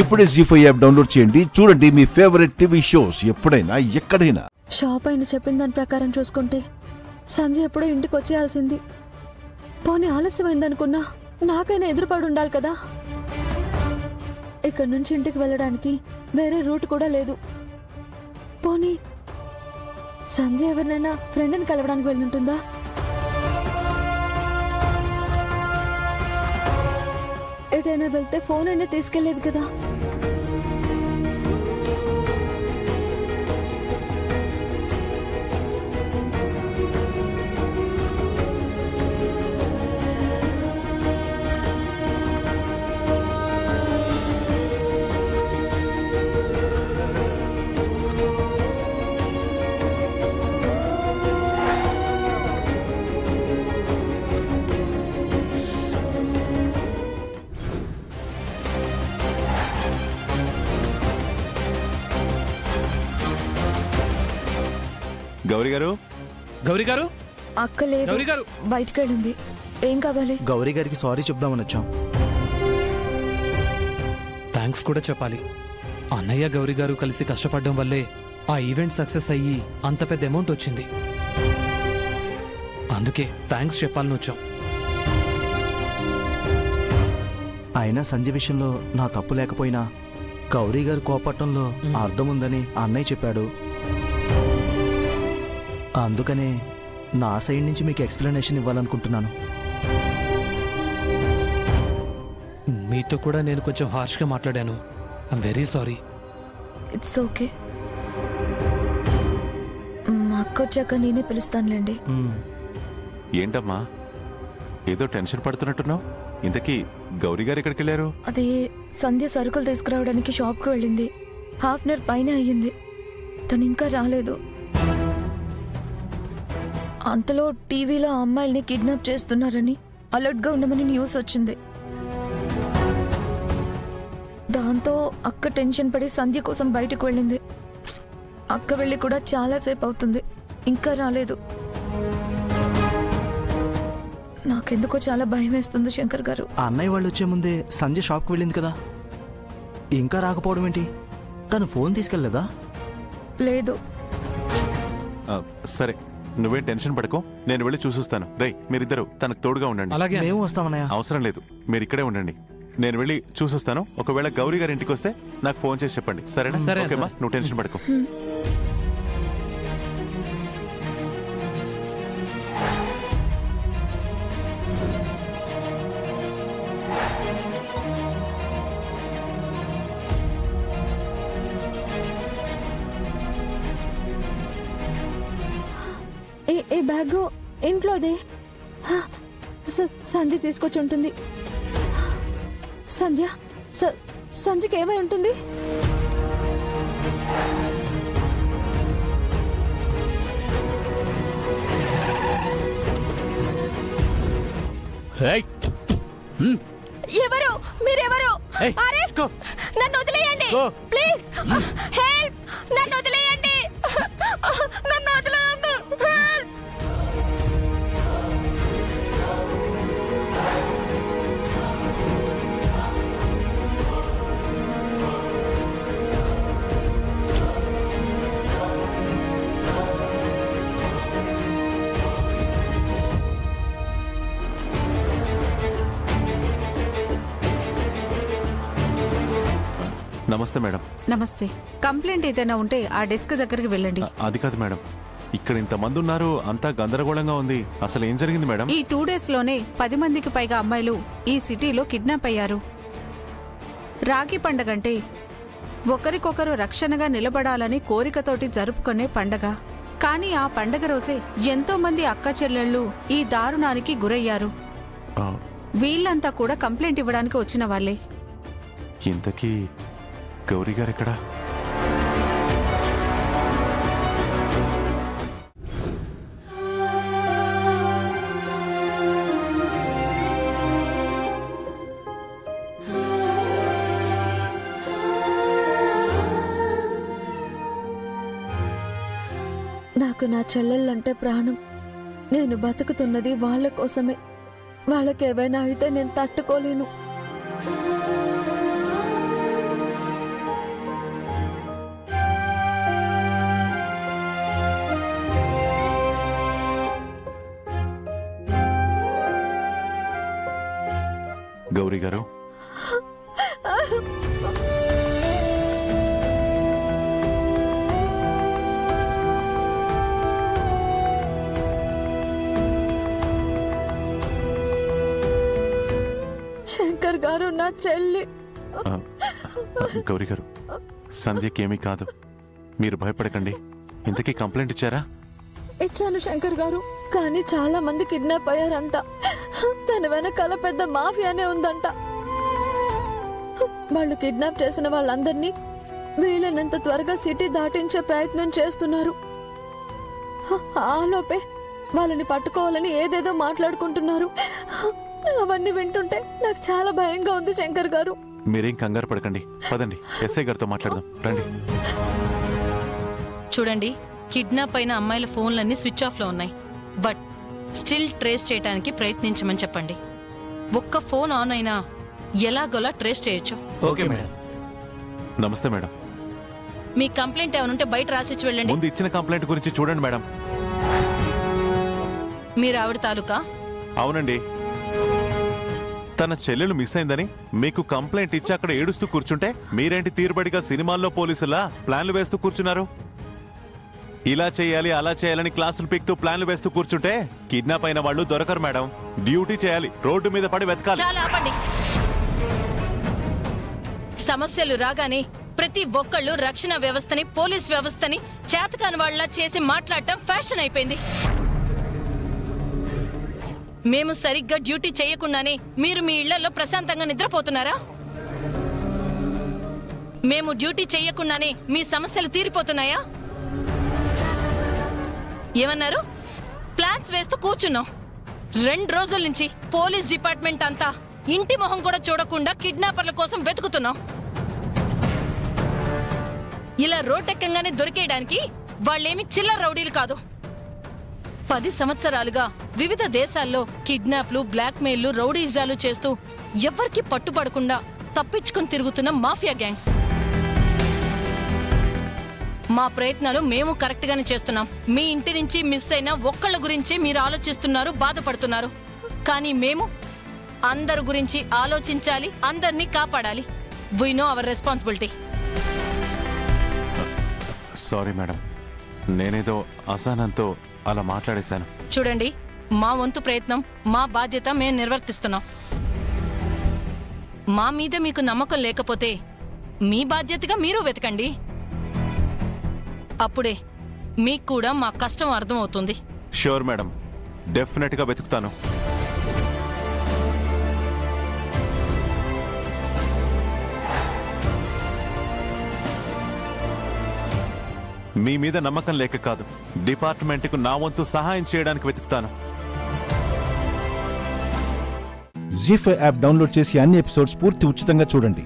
ఇప్పుడే జీ5 app download చేయండి. చూడండి మీ ఫేవరెట్ టీవీ షోస్ ఎప్పుడైనా ఎక్కడైనా. షాప్ అయిన చెప్పిన దాని ప్రకారం చూసుకుంటే సంజయ్ ఎప్పుడో ఇంటికి వచ్చేయాల్సింది. పోనీ ఆలస్యమైందనుకున్నా నాకైనా ఎదురుపడి ఉండాలి కదా. ఇక్కడి నుంచి ఇంటికి వెళ్ళడానికి వేరే రూట్ కూడా లేదు. పోనీ సంజయ్ ఎవరినైనా ఫ్రెండ్ని కలవడానికి వెళ్ళుంటుందా? ఎటైనా వెళ్తే ఫోన్ అయినా తీసుకెళ్లేదు కదా. గౌరీ గారు, గౌరీ గారు, అక్క లేదు, గౌరీ గారు బయటికి వెళ్ళింది. ఏం కావాలి? గౌరీ గారికి సారీ చెప్దామని వచ్చాం. థ్యాంక్స్ కూడా చెప్పాలి. అన్నయ్య గౌరీ గారు కలిసి కష్టపడడం వల్లే ఆ ఈవెంట్ సక్సెస్ అయ్యి అంత పెద్ద అమౌంట్ వచ్చింది. అందుకే థ్యాంక్స్ చెప్పాలని వచ్చాం. అయినా సంజయ్ విషయంలో నా తప్పు లేకపోయినా గౌరీ గారు కోపట్టంలో అర్థం ఉందని అన్నయ్య చెప్పాడు. అందుకనే నా సైడ్ నుంచి మీకు ఎక్స్ప్లెనేషన్ ఇవ్వాలనుకుంటున్నాను. మీతో కూడా నేను కొంచెం హార్ష్గా మాట్లాడాను. I'm very sorry. It's okay. మా అక్క వచ్చాక నేనే పిలుస్తానులేండి. ఏంటమ్మా ఏదో టెన్షన్ పడుతున్నట్టున్నావు? ఇంతకీ గౌరీ గారు ఎక్కడికి వెళ్ళారు? అది సంధ్య సరుకులు తీసుకురావడానికి షాప్కి వెళ్ళింది. హాఫ్ అన్ అవర్ పైన అయ్యింది. తను ఇంకా రాలేదు. అంతలో టీవీలో అమ్మాయిల్ని కిడ్నాప్ చేస్తున్నారని అలర్ట్గా ఉండమని న్యూస్ వచ్చింది. దాంతో అక్క టెన్షన్ పడి సంధ్య కోసం బయటకు వెళ్ళింది. అక్క వెళ్ళి కూడా చాలాసేపు అవుతుంది, ఇంకా రాలేదు. నాకెందుకో చాలా భయం వేస్తుంది శంకర్ గారు. అన్నయ్య వాళ్ళు వచ్చే ముందే సంజయ్ షాప్కి వెళ్ళింది కదా, ఇంకా రాకపోవడం ఏంటి? తను ఫోన్ తీసుకెళ్ళలేదా? లేదు. సరే, నువ్వేం టెన్షన్ పడకు, నేను వెళ్ళి చూసొస్తాను. రై, మీరిద్దరు తనకు తోడుగా ఉండండి. అలాగే. మేము వస్తామన్నయ్య. అవసరం లేదు, మీరు ఇక్కడే ఉండండి. నేను వెళ్ళి చూసొస్తాను. ఒకవేళ గౌరీ గారి ఇంటికి వస్తే నాకు ఫోన్ చేసి చెప్పండి, సరేనా? సరే, ఓకేమా, నువ్వు టెన్షన్ పడకు. ఏ బ్యాగ్ ఇంట్లోదే. సంధ్య తీసుకొచ్చి ఉంటుంది. సంధ్యకి ఏమై ఉంటుంది? ఎవరు మీరెవరు? అరే నన్ను వదిలేయండి ప్లీజ్. హెల్ప్, నన్ను వదిలేయండి, నన్ను వదిలేయండి. నమస్తే మేడం. నమస్తే. కంప్లైంట్ ఏదైనా ఉంటే ఆ డెస్క్ దగ్గరికి వెళ్ళండి. అది కాదు మేడం, ఇక్కడ ఇంతమంది ఉన్నారు, అంతా గందరగోళంగా ఉంది. అసలు ఏం జరిగింది మేడం? ఈ 2 days లోనే 10 మందికి పైగా అమ్మాయిలు ఈ సిటీలో కిడ్నాప్ అయ్యారు. రాఖీ పండగంటే ఒకరికొకరు రక్షణగా నిలబడాలని కోరికతోటి జరుపుకునే పండగ. కానీ ఆ పండగ రోజే ఎంతో మంది అక్క చెల్లెళ్ళు ఈ దారుణానికి గురయ్యారు. వీళ్ళంతా కూడా కంప్లైంట్ ఇవ్వడానికి వచ్చిన వాళ్లే. ఇంతకీ గౌరీ గారు ఎక్కడా? నాకు నా చెల్లెళ్ళంటే ప్రాణం. నేను బతుకుతున్నది వాళ్ళ కోసమే. వాళ్ళకేవైనా అయితే నేను తట్టుకోలేను. గౌరీ గారు. శంకర్ గారు, నా చెల్లి. గౌరీ గారు, సంధ్యకి ఏమీ కాదు, మీరు భయపడకండి. ఇంతకీ కంప్లైంట్ ఇచ్చారా? ఇచ్చాను శంకర్ గారు, కానీ చాలా మంది కిడ్నాప్ అయ్యారంట. తన వెనకాల పెద్ద మాఫియానే ఉందంట. వాళ్ళు కిడ్నాప్ చేసిన వాళ్ళందరినీ వీలైనంత త్వరగా సిటీ దాటించే ప్రయత్నం చేస్తున్నారు. ఆలోపే వాళ్ళని పట్టుకోవాలని ఏదేదో మాట్లాడుకుంటున్నారు. అవన్నీ వింటుంటే నాకు చాలా భయంగా ఉంది శంకర్ గారు. మీరేం కంగారు పడకండి, పదండి ఎస్ఐ గారితో మాట్లాడదాం, రండి. చూడండి, కిడ్నాప్ అయిన అమ్మాయిల ఫోన్లన్నీ స్విచ్ ఆఫ్ లో ఉన్నాయి. బట్ స్టిల్ ట్రేస్ చేయడానికి ప్రయత్నించమని చెప్పండి. ఒక్క ఫోన్ ఆన్ అయినా ఎలాగోలా ట్రేస్ చేయొచ్చు. Okay madam. నమస్తే మేడం. మీ కంప్లైంట్ ఏమనుంటే బయట రాసిచ్చి వెళ్ళండి. ముందు ఇచ్చిన కంప్లైంట్ గురించి చూడండి మేడం. మీరు ఆవిడ తాలూకా? అవునండి. తన చెల్లెలు మిస్ అయిందని మీకు కంప్లైంట్ ఇచ్చి అక్కడ ఏడుస్తూ కూర్చుంటే మీరేంటి తీరుబడిగా సినిమాల్లో పోలీసులా ప్లాన్లు వేస్తూ కూర్చున్నారు? ఇలా చేయాలి అలా చేయాలని క్లాసులు పీక్తూ ప్లాన్లు వేస్తూ కూర్చుంటే కిడ్నాప్ అయిన వాళ్ళు దొరకరు మేడం. డ్యూటీ చేయాలి, రోడ్డు మీద పడి వెతకాలి. చాలా ఆపండి. సమస్యలు రాగానే ప్రతి ఒక్కళ్ళు రక్షణ వ్యవస్థని, పోలీస్ వ్యవస్థని చేతకాని వాళ్ళ చేసి మాట్లాడటం ఫ్యాషన్ అయిపోయింది. మేము సరిగ్గా డ్యూటీ చేయకుండానే మీరు మీ ఇళ్లలో ప్రశాంతంగా నిద్రపోతున్నారా? మేము డ్యూటీ చేయకుండానే మీ సమస్యలు తీరిపోతున్నాయా? ఏమన్నారు? ప్లాన్స్ వేస్తూ కూర్చున్నాం. 2 రోజుల నుంచి పోలీస్ డిపార్ట్మెంట్ అంతా ఇంటి మొహం కూడా చూడకుండా కిడ్నాపర్ల కోసం వెతుకుతున్నాం. ఇలా రోడ్డెక్కంగానే దొరికేయడానికి వాళ్ళేమి చిల్లర రౌడీలు కాదు. 10 సంవత్సరాలుగా వివిధ దేశాల్లో కిడ్నాప్లు, బ్లాక్మెయిల్లు, రౌడీజాలు చేస్తూ ఎవ్వరికి పట్టుపడకుండా తప్పించుకుని తిరుగుతున్న మాఫియా గ్యాంగ్. మా ప్రయత్నాలు మేము కరెక్ట్ గానే చేస్తున్నాం. మీ ఇంటి నుంచి మిస్ అయిన ఒక్కళ్ళ గురించి మీరు ఆలోచిస్తున్నారు, బాధపడుతున్నారు. కానీ మేము అందరి గురించి ఆలోచించాలి, అందరినీ కాపాడాలి. We know our responsibility. Sorry madam, నేనేదో అసహనంతో అలా మాట్లాడేశాను. చూడండి, మా వంతు ప్రయత్నం, మా బాధ్యత మేము నిర్వర్తిస్తున్నాం. మా మీద మీకు నమ్మకం లేకపోతే మీ బాధ్యతగా మీరు వెతకండి. అప్పుడే మీకు కూడా మా కష్టం అర్థమవుతుంది. ష్యూర్ మేడం, డెఫినెట్ గా వెతుకుతాను. మీ మీద నమ్మకం లేక కాదు, డిపార్ట్మెంట్కు నా వంతు సహాయం చేయడానికి వెతుకుతాను. జీ5 యాప్ డౌన్లోడ్ చేసి అన్ని ఎపిసోడ్స్ పూర్తి ఉచితంగా చూడండి.